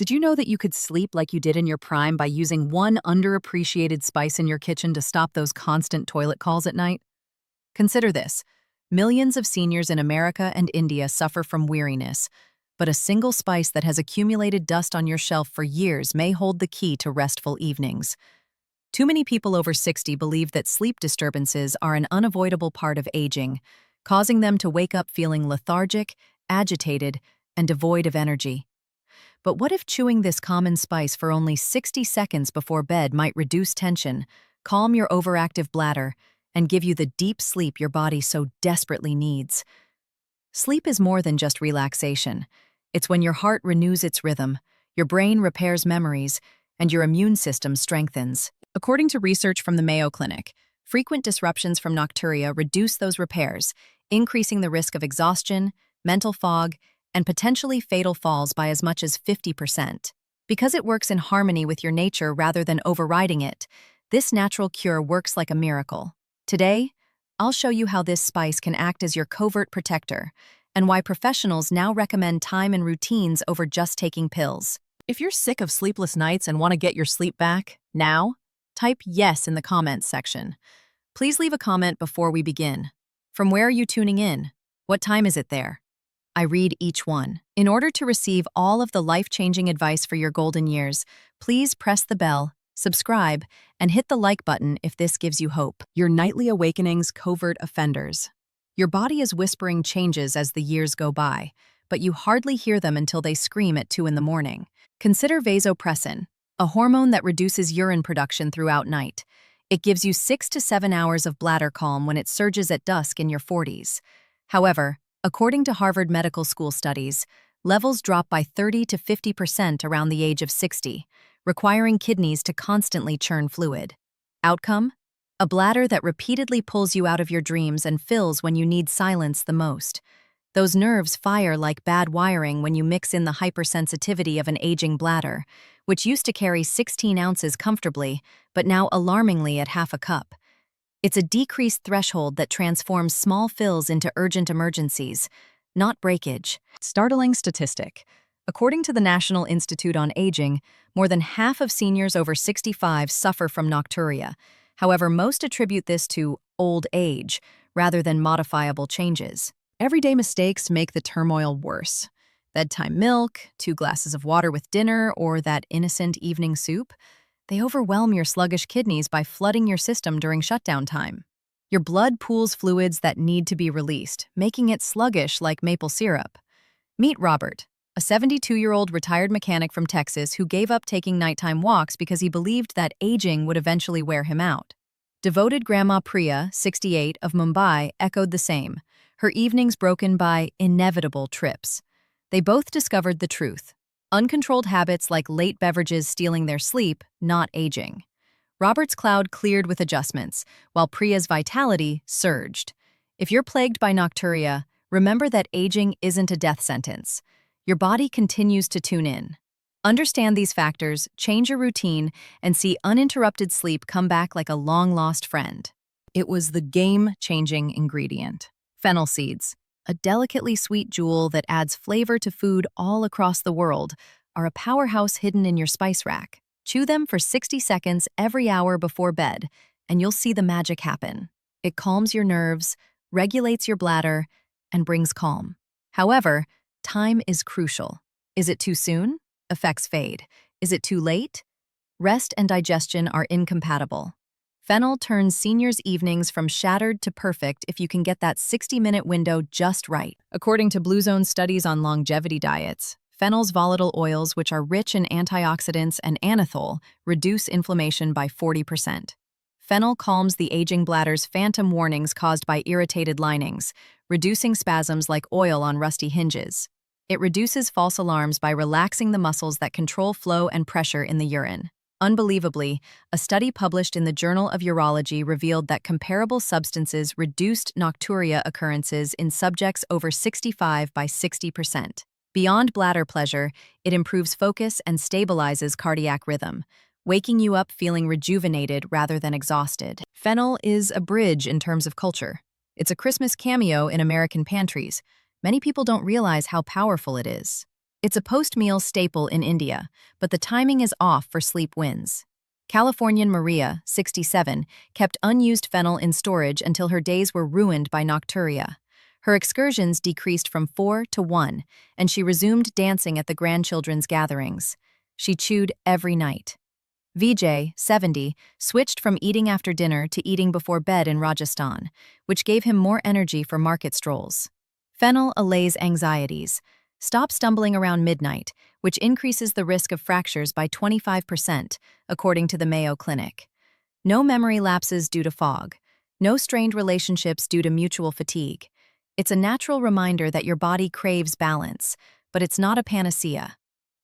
Did you know that you could sleep like you did in your prime by using one underappreciated spice in your kitchen to stop those constant toilet calls at night? Consider this. Millions of seniors in America and India suffer from weariness, but a single spice that has accumulated dust on your shelf for years may hold the key to restful evenings. Too many people over 60 believe that sleep disturbances are an unavoidable part of aging, causing them to wake up feeling lethargic, agitated, and devoid of energy. But what if chewing this common spice for only 60 seconds before bed might reduce tension, calm your overactive bladder, and give you the deep sleep your body so desperately needs? Sleep is more than just relaxation. It's when your heart renews its rhythm, your brain repairs memories, and your immune system strengthens. According to research from the Mayo Clinic, frequent disruptions from nocturia reduce those repairs, increasing the risk of exhaustion, mental fog, and potentially fatal falls by as much as 50%. Because it works in harmony with your nature rather than overriding it, this natural cure works like a miracle. Today, I'll show you how this spice can act as your covert protector, and why professionals now recommend time and routines over just taking pills. If you're sick of sleepless nights and want to get your sleep back, now, type yes in the comments section. Please leave a comment before we begin. From where are you tuning in? What time is it there? I read each one. In order to receive all of the life-changing advice for your golden years, please press the bell, subscribe, and hit the like button if this gives you hope. Your nightly awakenings, covert offenders. Your body is whispering changes as the years go by, but you hardly hear them until they scream at 2 in the morning. Consider vasopressin, a hormone that reduces urine production throughout night. It gives you 6 to 7 hours of bladder calm when it surges at dusk in your 40s. However, according to Harvard Medical School studies, levels drop by 30 to 50% around the age of 60, requiring kidneys to constantly churn fluid. Outcome? A bladder that repeatedly pulls you out of your dreams and fills when you need silence the most. Those nerves fire like bad wiring when you mix in the hypersensitivity of an aging bladder, which used to carry 16 ounces comfortably, but now alarmingly at half a cup. It's a decreased threshold that transforms small fills into urgent emergencies, not breakage. Startling statistic. According to the National Institute on Aging, more than half of seniors over 65 suffer from nocturia. However, most attribute this to old age rather than modifiable changes. Everyday mistakes make the turmoil worse. Bedtime milk, 2 glasses of water with dinner, or that innocent evening soup. They overwhelm your sluggish kidneys by flooding your system during shutdown time. Your blood pools fluids that need to be released, making it sluggish like maple syrup. Meet Robert, a 72-year-old retired mechanic from Texas who gave up taking nighttime walks because he believed that aging would eventually wear him out. Devoted Grandma Priya, 68, of Mumbai, echoed the same, her evenings broken by inevitable trips. They both discovered the truth. Uncontrolled habits like late beverages stealing their sleep, not aging. Robert's cloud cleared with adjustments, while Priya's vitality surged. If you're plagued by nocturia, remember that aging isn't a death sentence. Your body continues to tune in. Understand these factors, change your routine, and see uninterrupted sleep come back like a long-lost friend. It was the game-changing ingredient. Fennel seeds, a delicately sweet jewel that adds flavor to food all across the world, are a powerhouse hidden in your spice rack. Chew them for 60 seconds every hour before bed, and you'll see the magic happen. It calms your nerves, regulates your bladder, and brings calm. However, time is crucial. Is it too soon? Effects fade. Is it too late? Rest and digestion are incompatible. Fennel turns seniors' evenings from shattered to perfect if you can get that 60-minute window just right. According to Blue Zone studies on longevity diets, fennel's volatile oils, which are rich in antioxidants and anethol, reduce inflammation by 40%. Fennel calms the aging bladder's phantom warnings caused by irritated linings, reducing spasms like oil on rusty hinges. It reduces false alarms by relaxing the muscles that control flow and pressure in the urine. Unbelievably, a study published in the Journal of Urology revealed that comparable substances reduced nocturia occurrences in subjects over 65 by 60%. Beyond bladder pleasure, it improves focus and stabilizes cardiac rhythm, waking you up feeling rejuvenated rather than exhausted. Fennel is a bridge in terms of culture. It's a Christmas cameo in American pantries. Many people don't realize how powerful it is. It's a post-meal staple in India, but the timing is off for sleep wins. Californian Maria, 67, kept unused fennel in storage until her days were ruined by nocturia. Her excursions decreased from 4 to 1, and she resumed dancing at the grandchildren's gatherings. She chewed every night. Vijay, 70, switched from eating after dinner to eating before bed in Rajasthan, which gave him more energy for market strolls. Fennel allays anxieties. Stop stumbling around midnight, which increases the risk of fractures by 25%, according to the Mayo Clinic. No memory lapses due to fog. No strained relationships due to mutual fatigue. It's a natural reminder that your body craves balance, but it's not a panacea.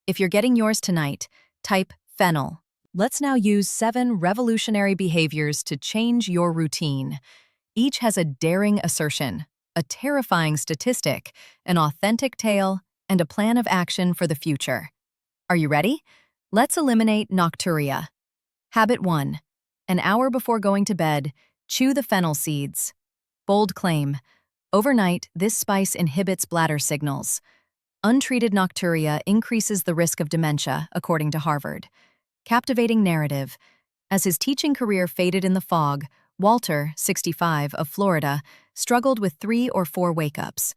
If you're getting yours tonight, type fennel. Let's now use 7 revolutionary behaviors to change your routine. Each has a daring assertion, a terrifying statistic, an authentic tale, and a plan of action for the future. Are you ready? Let's eliminate nocturia. Habit 1. An hour before going to bed, chew the fennel seeds. Bold claim. Overnight, this spice inhibits bladder signals. Untreated nocturia increases the risk of dementia, according to Harvard. Captivating narrative. As his teaching career faded in the fog, Walter, 65, of Florida, struggled with 3 or 4 wake-ups.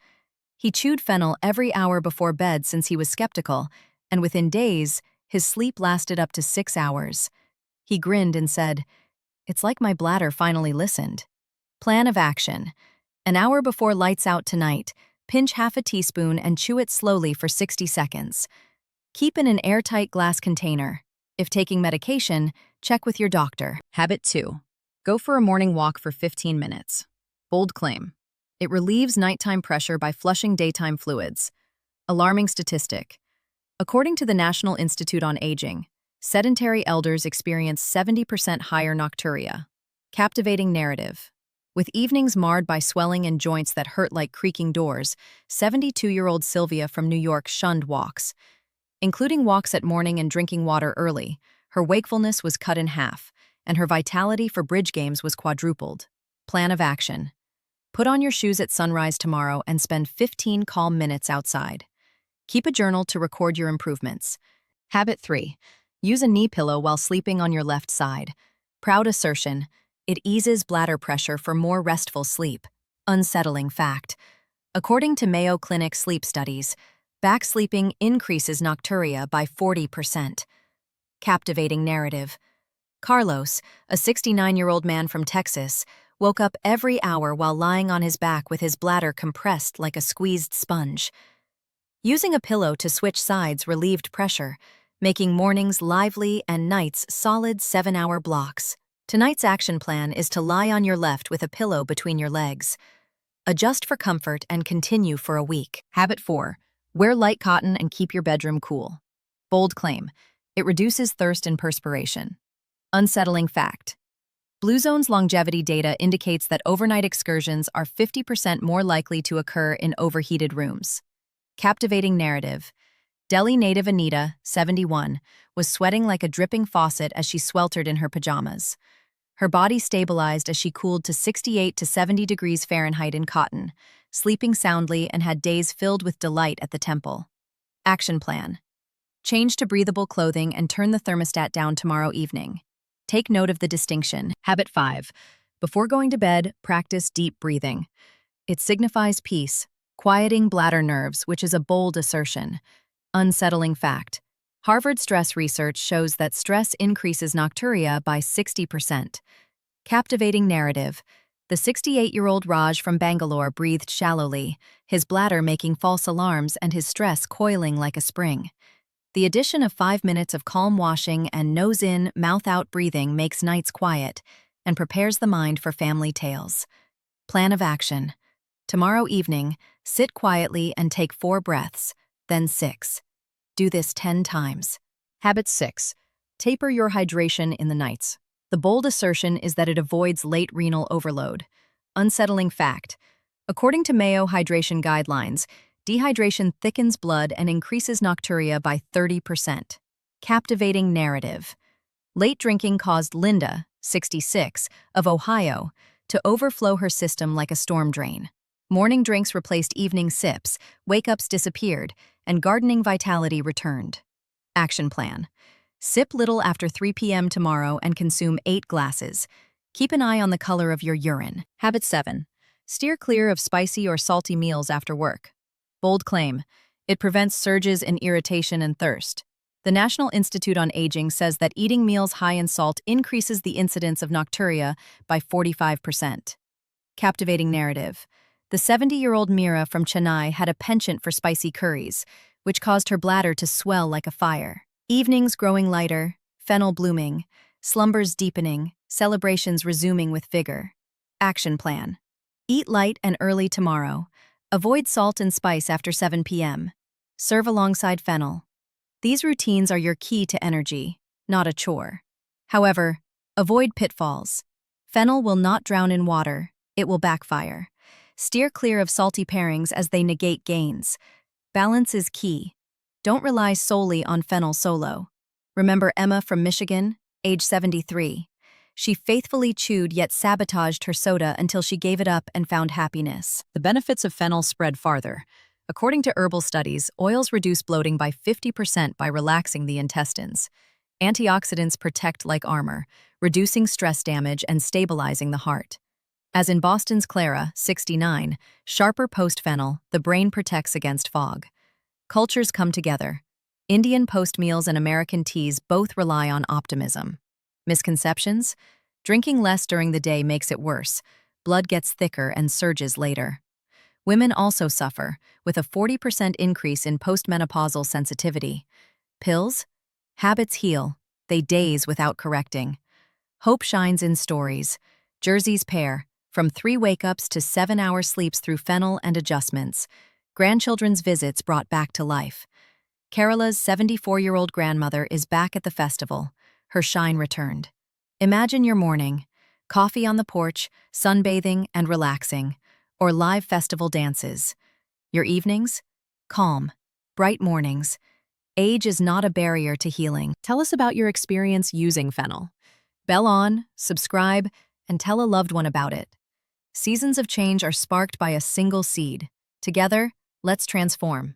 He chewed fennel every hour before bed since he was skeptical, and within days, his sleep lasted up to 6 hours. He grinned and said, "It's like my bladder finally listened." Plan of action. An hour before lights out tonight, pinch half a teaspoon and chew it slowly for 60 seconds. Keep in an airtight glass container. If taking medication, check with your doctor. Habit 2. Go for a morning walk for 15 minutes. Bold claim. It relieves nighttime pressure by flushing daytime fluids. Alarming statistic. According to the National Institute on Aging, sedentary elders experience 70% higher nocturia. Captivating narrative. With evenings marred by swelling and joints that hurt like creaking doors, 72-year-old Sylvia from New York shunned walks. Including walks at morning and drinking water early, her wakefulness was cut in half, and her vitality for bridge games was quadrupled. Plan of action. Put on your shoes at sunrise tomorrow and spend 15 calm minutes outside. Keep a journal to record your improvements. Habit 3. Use a knee pillow while sleeping on your left side. Proud assertion. It eases bladder pressure for more restful sleep. Unsettling fact. According to Mayo Clinic sleep studies, back sleeping increases nocturia by 40%. Captivating narrative. Carlos, a 69-year-old man from Texas, woke up every hour while lying on his back with his bladder compressed like a squeezed sponge. Using a pillow to switch sides relieved pressure, making mornings lively and nights solid 7-hour blocks. Tonight's action plan is to lie on your left with a pillow between your legs. Adjust for comfort and continue for a week. Habit 4. Wear light cotton and keep your bedroom cool. Bold claim. It reduces thirst and perspiration. Unsettling fact. Blue Zone's longevity data indicates that overnight excursions are 50% more likely to occur in overheated rooms. Captivating narrative. Delhi native Anita, 71, was sweating like a dripping faucet as she sweltered in her pajamas. Her body stabilized as she cooled to 68 to 70 degrees Fahrenheit in cotton, sleeping soundly and had days filled with delight at the temple. Action plan. Change to breathable clothing and turn the thermostat down tomorrow evening. Take note of the distinction. Habit 5. Before going to bed, practice deep breathing. It signifies peace, quieting bladder nerves, which is a bold assertion. Unsettling fact. Harvard stress research shows that stress increases nocturia by 60%. Captivating narrative. The 68-year-old Raj from Bangalore breathed shallowly, his bladder making false alarms and his stress coiling like a spring. The addition of 5 minutes of calm washing and nose-in, mouth-out breathing makes nights quiet and prepares the mind for family tales. Plan of action. Tomorrow evening, sit quietly and take 4 breaths, then 6. Do this 10 times. Habit 6. Taper your hydration in the nights. The bold assertion is that it avoids late renal overload. Unsettling fact. According to Mayo hydration guidelines, dehydration thickens blood and increases nocturia by 30%. Captivating narrative. Late drinking caused Linda, 66, of Ohio, to overflow her system like a storm drain. Morning drinks replaced evening sips, wake-ups disappeared, and gardening vitality returned. Action plan. Sip little after 3 p.m. tomorrow and consume 8 glasses. Keep an eye on the color of your urine. Habit 7. Steer clear of spicy or salty meals after work. Bold claim. It prevents surges in irritation and thirst. The National Institute on Aging says that eating meals high in salt increases the incidence of nocturia by 45%. Captivating narrative. The 70-year-old Mira from Chennai had a penchant for spicy curries, which caused her bladder to swell like a fire. Evenings growing lighter, fennel blooming, slumbers deepening, celebrations resuming with vigor. Action plan. Eat light and early tomorrow. Avoid salt and spice after 7 p.m. Serve alongside fennel. These routines are your key to energy, not a chore. However, avoid pitfalls. Fennel will not drown in water, it will backfire. Steer clear of salty pairings as they negate gains. Balance is key. Don't rely solely on fennel solo. Remember Emma from Michigan, age 73. She faithfully chewed yet sabotaged her soda until she gave it up and found happiness. The benefits of fennel spread farther. According to herbal studies, oils reduce bloating by 50% by relaxing the intestines. Antioxidants protect like armor, reducing stress damage and stabilizing the heart. As in Boston's Clara, 69, sharper post-fennel, the brain protects against fog. Cultures come together. Indian post-meals and American teas both rely on optimism. Misconceptions? Drinking less during the day makes it worse. Blood gets thicker and surges later. Women also suffer, with a 40% increase in postmenopausal sensitivity. Pills? Habits heal. They daze without correcting. Hope shines in stories. Jersey's Pear, from 3 wake-ups to 7-hour sleeps through fennel and adjustments. Grandchildren's visits brought back to life. Kerala's 74-year-old grandmother is back at the festival. Her shine returned. Imagine your morning. Coffee on the porch, sunbathing and relaxing. Or live festival dances. Your evenings? Calm. Bright mornings. Age is not a barrier to healing. Tell us about your experience using fennel. Bell on, subscribe, and tell a loved one about it. Seasons of change are sparked by a single seed. Together, let's transform.